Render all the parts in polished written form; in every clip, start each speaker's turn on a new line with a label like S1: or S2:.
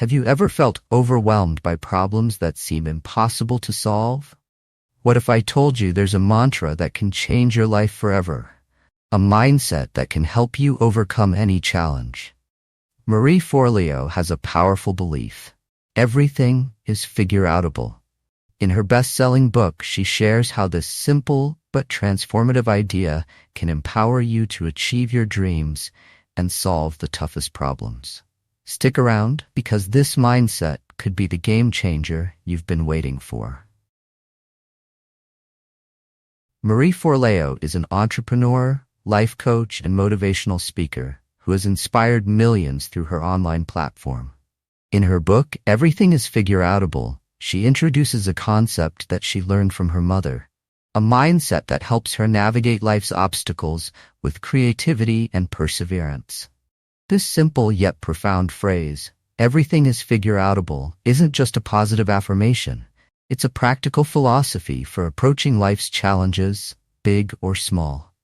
S1: Have you ever felt overwhelmed by problems that seem impossible to solve? What if I told you there's a mantra that can change your life forever? A mindset that can help you overcome any challenge. Marie Forleo has a powerful belief. Everything is figureoutable. In her best-selling book, she shares how this simple but transformative idea can empower you to achieve your dreams and solve the toughest problems. Stick around, because this mindset could be the game changer you've been waiting for. Marie Forleo is an entrepreneur, life coach, and motivational speaker who has inspired millions through her online platform. In her book, Everything is Figureoutable, she introduces a concept that she learned from her mother, a mindset that helps her navigate life's obstacles with creativity and perseverance. This simple yet profound phrase, "everything is figureoutable," isn't just a positive affirmation. It's a practical philosophy for approaching life's challenges, big or small.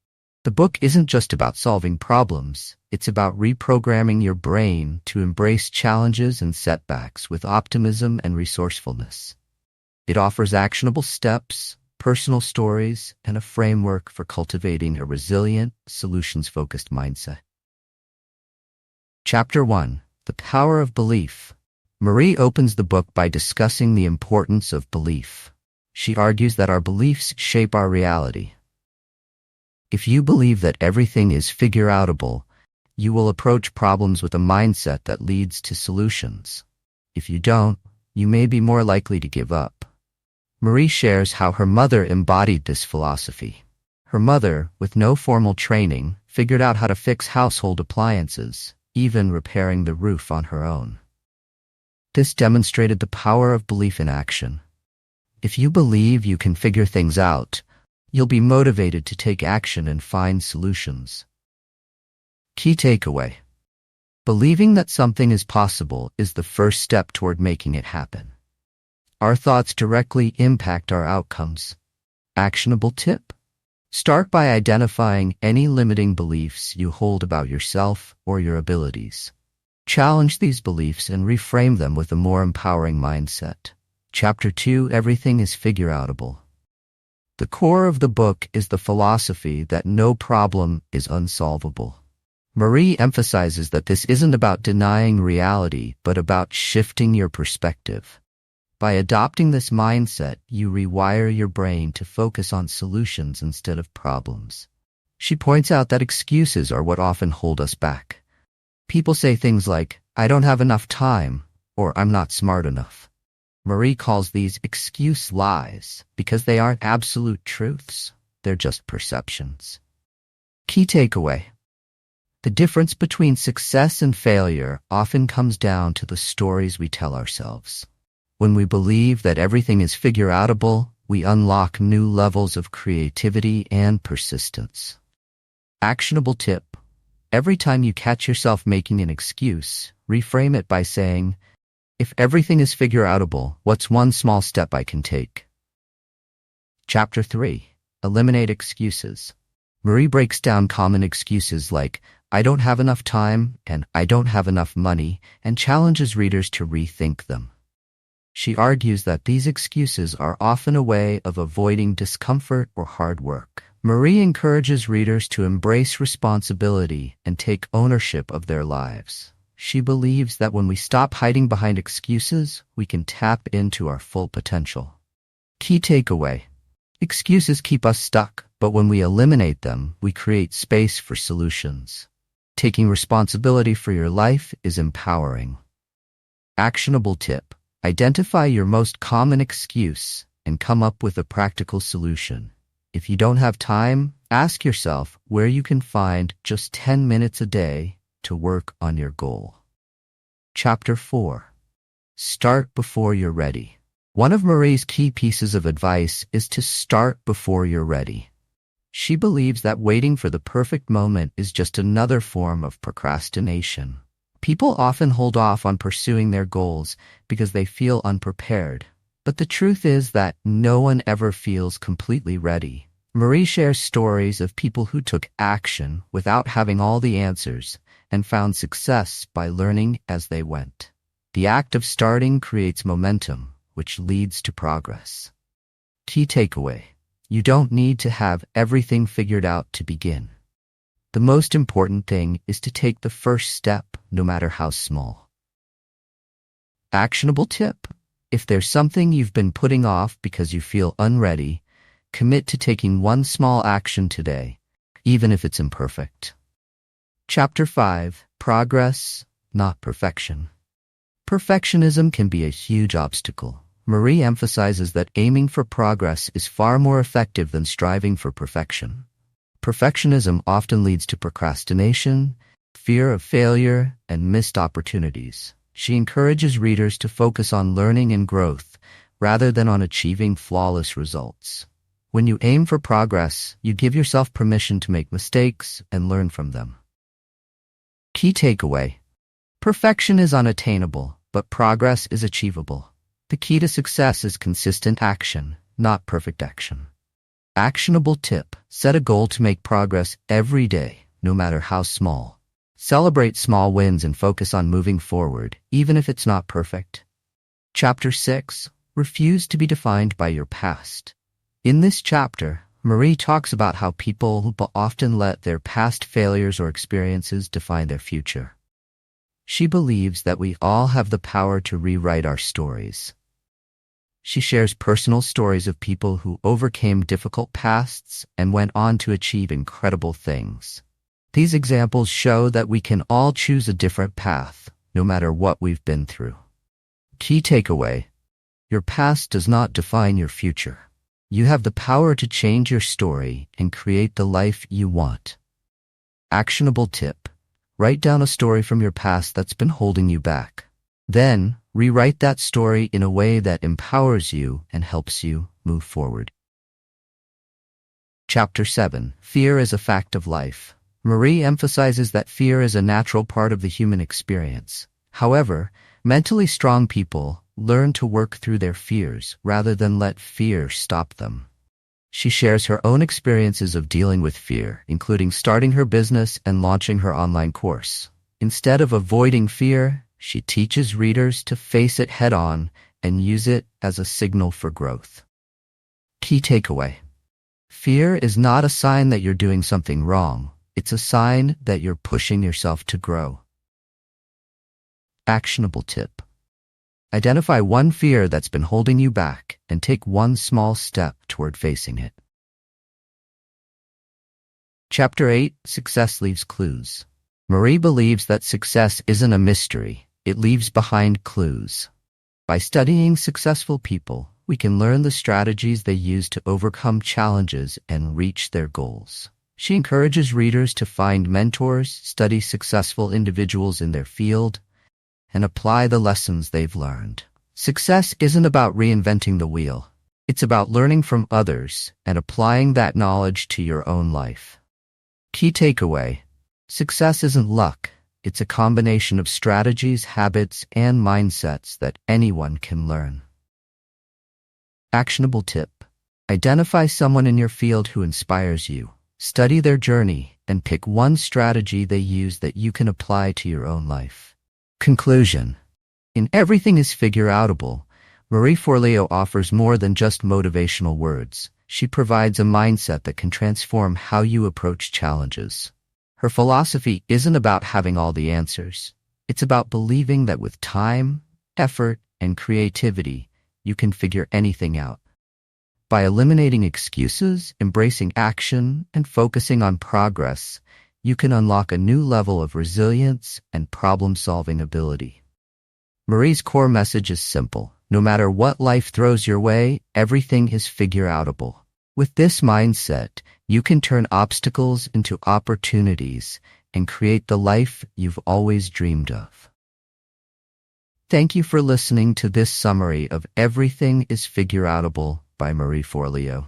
S1: The book isn't just about solving problems. It's about reprogramming your brain to embrace challenges and setbacks with optimism and resourcefulness. It offers actionable steps, personal stories, and a framework for cultivating a resilient, solutions-focused mindset. Chapter 1. The Power of Belief. Marie opens the book by discussing the importance of belief. She argues that our beliefs shape our reality. If you believe that everything is figureoutable, you will approach problems with a mindset that leads to solutions. If you don't, you may be more likely to give up. Marie shares how her mother embodied this philosophy. Her mother, with no formal training, figured out how to fix household appliances, even repairing the roof on her own. This demonstrated the power of belief in action. If you believe you can figure things out, you'll be motivated to take action and find solutions. Key takeaway. Believing that something is possible is the first step toward making it happen. Our thoughts directly impact our outcomes. Actionable tip. Start by identifying any limiting beliefs you hold about yourself or your abilities. Challenge these beliefs and reframe them with a more empowering mindset. Chapter 2. Everything is figureoutable. The core of the book is the philosophy that no problem is unsolvable. Marie emphasizes that this isn't about denying reality, but about shifting your perspective. By adopting this mindset, you rewire your brain to focus on solutions instead of problems. She points out that excuses are what often hold us back. People say things like, "I don't have enough time," or "I'm not smart enough." Marie calls these excuse lies because they aren't absolute truths. They're just perceptions. Key takeaway. The difference between success and failure often comes down to the stories we tell ourselves. When we believe that everything is figureoutable, we unlock new levels of creativity and persistence. Actionable tip. Every time you catch yourself making an excuse, reframe it by saying, "If everything is figureoutable, what's one small step I can take?" Chapter 3. Eliminate excuses. Marie breaks down common excuses like, "I don't have enough time," and "I don't have enough money," and challenges readers to rethink them. She argues that these excuses are often a way of avoiding discomfort or hard work. Marie encourages readers to embrace responsibility and take ownership of their lives. She believes that when we stop hiding behind excuses, we can tap into our full potential. Key takeaway. Excuses keep us stuck, but when we eliminate them, we create space for solutions. Taking responsibility for your life is empowering. Actionable tip. Identify your most common excuse and come up with a practical solution. If you don't have time, ask yourself where you can find just 10 minutes a day to work on your goal. Chapter 4. Start before you're ready. One of Marie's key pieces of advice is to start before you're ready. She believes that waiting for the perfect moment is just another form of procrastination. People often hold off on pursuing their goals because they feel unprepared. But the truth is that no one ever feels completely ready. Marie shares stories of people who took action without having all the answers and found success by learning as they went. The act of starting creates momentum, which leads to progress. Key takeaway: you don't need to have everything figured out to begin. The most important thing is to take the first step, no matter how small. Actionable tip: if there's something you've been putting off because you feel unready, commit to taking one small action today, even if it's imperfect. Chapter 5: Progress, not perfection. Perfectionism can be a huge obstacle. Marie emphasizes that aiming for progress is far more effective than striving for perfection. Perfectionism often leads to procrastination, fear of failure, and missed opportunities. She encourages readers to focus on learning and growth rather than on achieving flawless results. When you aim for progress, you give yourself permission to make mistakes and learn from them. Key takeaway: perfection is unattainable, but progress is achievable. The key to success is consistent action, not perfect action. Actionable tip: set a goal to make progress every day, no matter how small. Celebrate small wins and focus on moving forward, even if it's not perfect. Chapter 6: Refuse to be defined by your past. In this chapter, Marie talks about how people often let their past failures or experiences define their future. She believes that we all have the power to rewrite our stories. She shares personal stories of people who overcame difficult pasts and went on to achieve incredible things. These examples show that we can all choose a different path, no matter what we've been through. Key takeaway: your past does not define your future. You have the power to change your story and create the life you want. Actionable tip: write down a story from your past that's been holding you back. Then, rewrite that story in a way that empowers you and helps you move forward. Chapter 7: Fear is a fact of life. Marie emphasizes that fear is a natural part of the human experience. However, mentally strong people learn to work through their fears rather than let fear stop them. She shares her own experiences of dealing with fear, including starting her business and launching her online course. Instead of avoiding fear, she teaches readers to face it head-on and use it as a signal for growth. Key takeaway: fear is not a sign that you're doing something wrong. It's a sign that you're pushing yourself to grow. Actionable tip: identify one fear that's been holding you back and take one small step toward facing it. Chapter 8: Success leaves clues. Marie believes that success isn't a mystery, it leaves behind clues. By studying successful people, we can learn the strategies they use to overcome challenges and reach their goals. She encourages readers to find mentors, study successful individuals in their field, and apply the lessons they've learned. Success isn't about reinventing the wheel. It's about learning from others and applying that knowledge to your own life. Key takeaway: success isn't luck. It's a combination of strategies, habits, and mindsets that anyone can learn. Actionable tip: identify someone in your field who inspires you. Study their journey and pick one strategy they use that you can apply to your own life. Conclusion: in Everything is Figureoutable, Marie Forleo offers more than just motivational words. She provides a mindset that can transform how you approach challenges. Her philosophy isn't about having all the answers. It's about believing that with time, effort, and creativity, you can figure anything out. By eliminating excuses, embracing action, and focusing on progress, you can unlock a new level of resilience and problem-solving ability. Marie's core message is simple. No matter what life throws your way, everything is figureoutable. With this mindset, you can turn obstacles into opportunities and create the life you've always dreamed of. Thank you for listening to this summary of Everything is Figureoutable by Marie Forleo.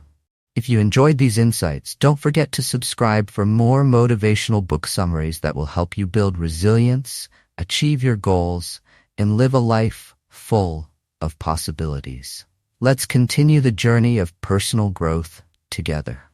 S1: If you enjoyed these insights, don't forget to subscribe for more motivational book summaries that will help you build resilience, achieve your goals, and live a life full of possibilities. Let's continue the journey of personal growth together.